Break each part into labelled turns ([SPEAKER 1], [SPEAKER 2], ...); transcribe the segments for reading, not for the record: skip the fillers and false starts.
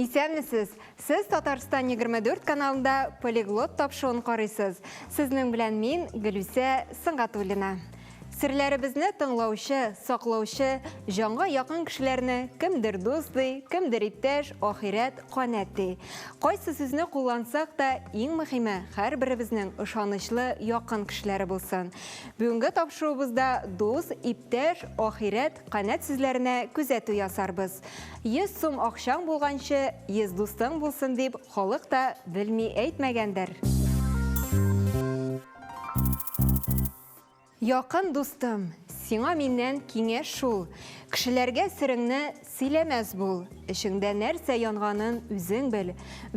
[SPEAKER 1] Исәнмесез, сіз Татарстан 24 каналында полиглот тапшыуын қарайсыз. Сізнің білән мен Гүлүсә Сыңғатуллина. Сірләребізні тыңлаушы, сақлаушы, жаңға яқын кішілеріні кімдір досты, кімдір иптәш, ахирет, қанәтті. Қайсы сөзіні қолансақ та, ең мұхиме, әр біріміздің ышанышлы яқын кішілері болсын. Бүгінгі тапшыуымызда дос, иптәш, ахирет, қанәт сөзлеріне күзәту ясарбыз. 100 сум ақшаң болғаншы, 100 достың болсын деп, халық та білмей әйтмәгәндер. Яқын достым, сиңа миннән киңәш шул. Кішілерге сіріңні сөйләмәс бұл. Ішіңдә нәрсә янғанын үзең біл.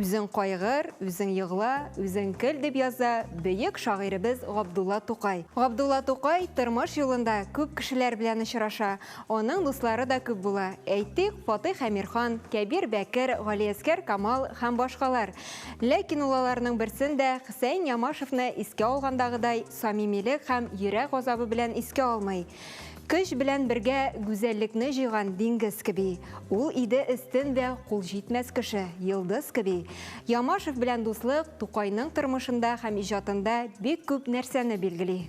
[SPEAKER 1] Үзең қайғыр, үзең йығла, үзең кіл деп яза бейік шағирыбыз Ғабдулла Тукай. Ғабдулла Тукай тормыш юлында көп кішілер белән очраша. Оның дуслары да көп була. Әйтик, Фатих Әмирхан, Кәбир Бәкір, Галиәскәр Камал һәм башкалар. Ләкин уларның берсендә Хусейн Ямашевны искә алгандагыдай самимилек һәм йөрәк азабы белән искә алмый. Көч белән бергә гүзәллекне җыйган диңгез кеби. Ул иде истен дә кул җитмәс кеше, йылдыз кеби. Ямашев белән дуслык Тукайның тормышында һәм иҗатында бик күп нәрсәне билгели.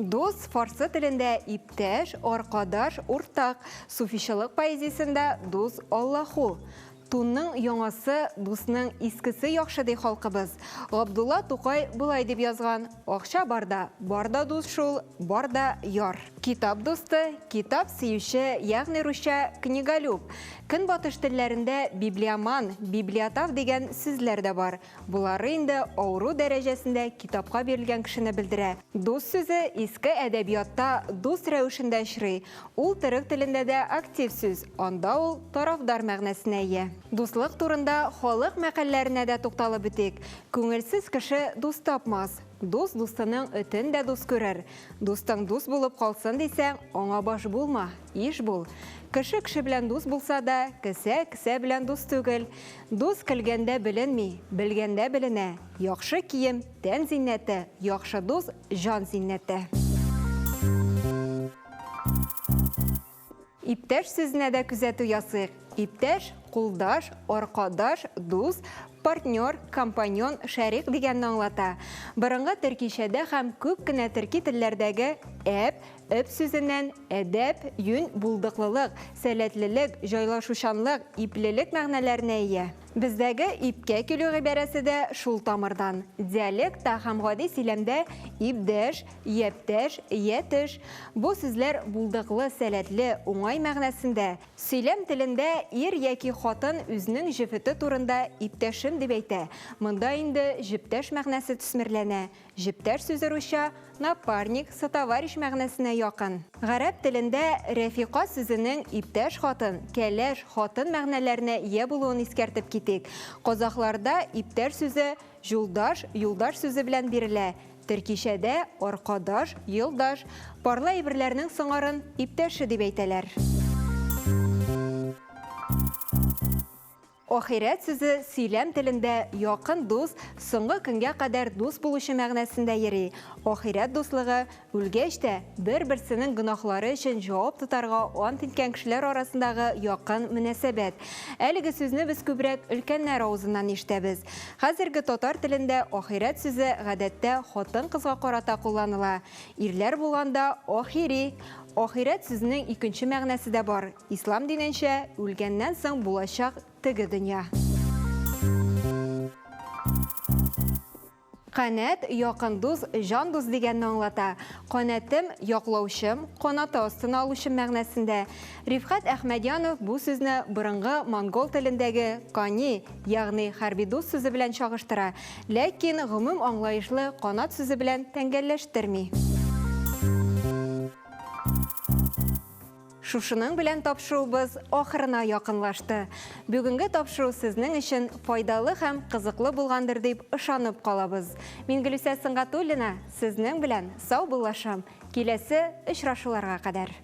[SPEAKER 1] Дус фарсы телендә иптәш, аркадаш, уртак. Суфичылык поэзиясендә дус Аллаху. Тунның яңасы, дусның искесе яхшы ди халкыбыз. Ғабдулла Тукай булай дип язган: акча барда дус шул, барда яр. Китап дусты, китап сөюче, ягъни русча книголюб. Көнбатыш телләрендә библиоман, библиотав дигән сүзләр дә бар. Булары инде ауру дәрәҗәсендә китапка бирелгән кешене белдерә. Дус сүзе иске әдәбиятта дус рәвешендә очрый. Ул төрек телендә дә актив сүз, анда ул тарафдар мәгънәсенә ия. Дуслык турында халык мәкалләренә дә тукталып бетик. Күңелсез кеше дус тапмас. Дус дустының өтен дә дус күрер. Дустың дус булып калсын дисәң, аңа баш булма, иш бул. Кеше белән дус булса да, кесе белән дус түгел. Дус көлгәндә беленми, белгәндә беленә. Яхшы кием, тән зиннәте, яхшы дус жан зиннәте. Иптәш сүзенә дә күзәтү ясыйк. Иптәш, кулдаш, аркадаш, дус, партнер, компаньон, шәрик дигәнне аңлата. Борынгы төркишәдә һәм күп кенә төрки телләрдәге өп сүзеннән әдәп, юн, булдыклылык, сәләтлелек, җайлашучанлык, иплелек мәгънәләренә ия. Бездәге ипкә килү гыйбарәсе дә шул тамырдан. Диалектта һәм гади сөйләмдә ипдәш, яптәш, ятеш бу сүзләр булдыклы, сәләтле, уңай мәгънәсендә. Сөйләм телендә ир яки хатын үзенең җефете турында иптәшем дип әйтә. Монда инде җептәш мәгънәсе төсмерләнә. Җептәш сүзе русча напарник, сотоварищ мәгънәсенә якын. Гарәп телендә рәфиқа сүзенең иптәш хатын, кәләш хатын мәгънәләренә ия булуын искәртеп китик. Казакларда иптәш сүзе юлдаш, юлдаш сүзе белән бирелә. Төркишәдә аркадаш, юлдаш, парлы әйберләрнең соңарын иптәше дип әйтәләр. Ахирет сүзе сөйләм телендә якын дус, соңгы көнгә кадәр дус булучы мәгънәсендә йөри. Ахирет дуслыгы үлгәч тә бер-берсенең гөнаһлары өчен җавап тотарга ант иткән кешеләр арасындагы якын мөнәсәбәт. Әлеге сүзне без күбрәк өлкәннәр авызыннан ишетәбез. Хәзерге татар телендә ахирет сүзе гадәттә хатын-кызга карата кулланыла. Ирләр булганда ахири. Ахирет сүзенең икенче мәгънәсе дә бар. Ислам диненчә үлгәннән соң булачак теге дөнья. Канәт, якын дус, жан дус дигәнне аңлата. Канәтем, яклаучым, канаты астына алучым мәгънәсендә. Рифкат Әхмәдянов бу сүзне борынгы монгол телендәге кани, ягъни хәрби дус сүзе белән чагыштыра, ләкин гомум аңлаешлы канат сүзе белән тәңгәлләштерми. Шушының белән тапшыруыбыз ахырына якынлашты. Бүгенге тапшыру сезнең өчен файдалы һәм кызыклы булгандыр дип ышанып калабыз. Мин Гөлүсә Сыңғатуллина, сезнең белән сау булашам. Киләсе очрашуларга кадәр.